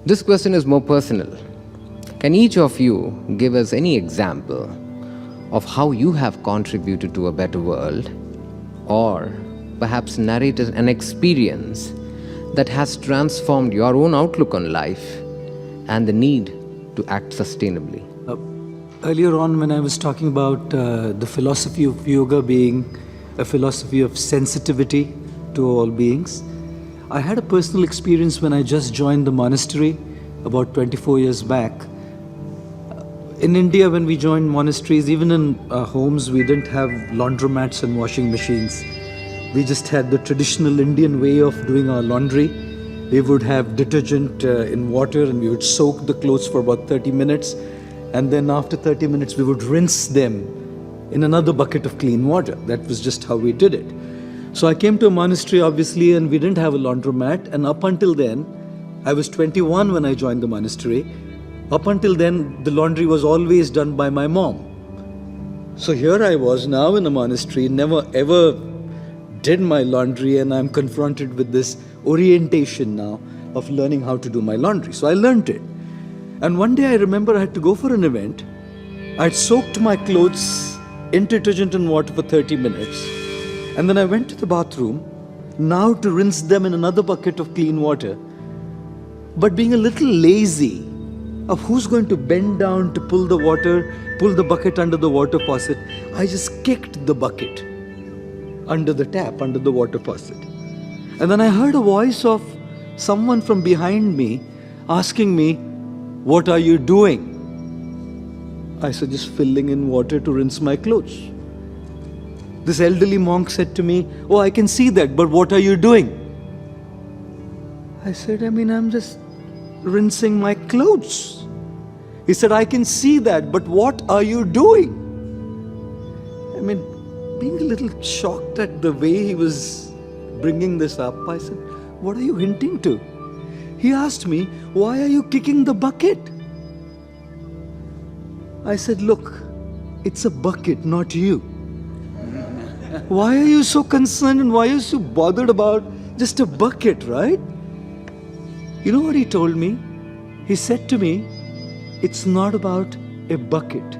This question is more personal. Can each of you give us any example of how you have contributed to a better world, or perhaps narrate an experience that has transformed your own outlook on life and the need to act sustainably? Earlier on, when I was talking about the philosophy of yoga being a philosophy of sensitivity to all beings, I had a personal experience when I just joined the monastery about 24 years back. In India, when we joined monasteries, even in our homes, we didn't have laundromats and washing machines. We just had the traditional Indian way of doing our laundry. We would have detergent in water and we would soak the clothes for about 30 minutes. And then after 30 minutes, we would rinse them in another bucket of clean water. That was just how we did it. So I came to a monastery, obviously, and we didn't have a laundromat. And up until then, I was 21 when I joined the monastery. Up until then, the laundry was always done by my mom. So here I was now in a monastery, never ever did my laundry, and I'm confronted with this orientation now of learning how to do my laundry. So I learned it. And one day I remember I had to go for an event. I'd soaked my clothes in detergent and water for 30 minutes. And then I went to the bathroom, now to rinse them in another bucket of clean water. But being a little lazy of who's going to bend down to pull the bucket under the water faucet, I just kicked the bucket under the tap, under the water faucet. And then I heard a voice of someone from behind me asking me, "What are you doing?" I said, "Just filling in water to rinse my clothes." This elderly monk said to me, "Oh, I can see that, but what are you doing?" I said, I'm just rinsing my clothes." He said, "I can see that, but what are you doing?" Being a little shocked at the way he was bringing this up, I said, "What are you hinting to?" He asked me, "Why are you kicking the bucket?" I said, "Look, it's a bucket, not you. Why are you so concerned and why are you so bothered about just a bucket, right?" You know what he told me? He said to me, "It's not about a bucket.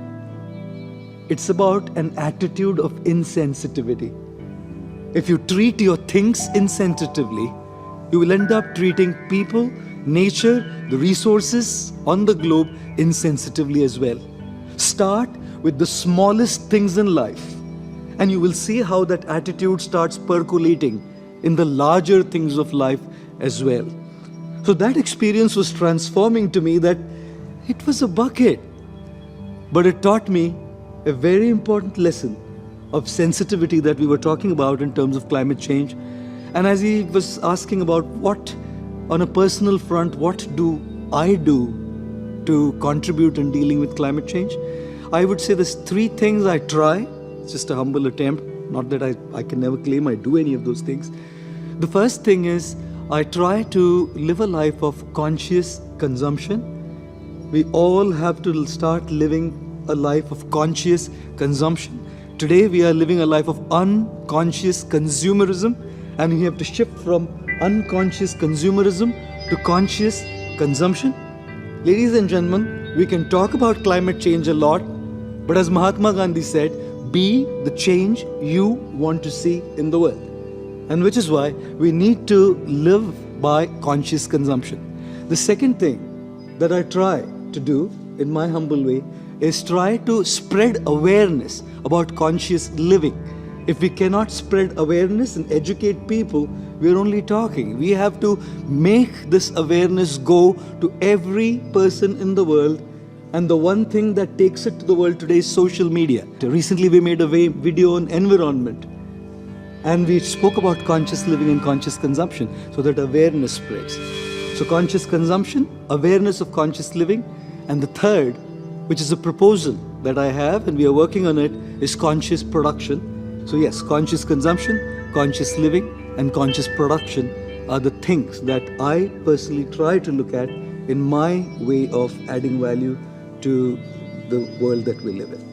It's about an attitude of insensitivity. If you treat your things insensitively, you will end up treating people, nature, the resources on the globe insensitively as well. Start with the smallest things in life, and you will see how that attitude starts percolating in the larger things of life as well." So that experience was transforming to me, that it was a bucket, but it taught me a very important lesson of sensitivity that we were talking about in terms of climate change. And as he was asking about what, on a personal front, what do I do to contribute in dealing with climate change, I would say there's 3 things I try. It's just a humble attempt, not that I can never claim I do any of those things. The first thing is, I try to live a life of conscious consumption. We all have to start living a life of conscious consumption. Today we are living a life of unconscious consumerism, and we have to shift from unconscious consumerism to conscious consumption. Ladies and gentlemen, we can talk about climate change a lot, but as Mahatma Gandhi said, be the change you want to see in the world. And which is why we need to live by conscious consumption. The second thing that I try to do in my humble way is try to spread awareness about conscious living. If we cannot spread awareness and educate people, we're only talking. We have to make this awareness go to every person in the world. And the one thing that takes it to the world today is social media. Recently we made a video on environment, and we spoke about conscious living and conscious consumption so that awareness spreads. So conscious consumption, awareness of conscious living, and the third, which is a proposal that I have and we are working on it, is conscious production. So yes, conscious consumption, conscious living, and conscious production are the things that I personally try to look at in my way of adding value to the world that we live in.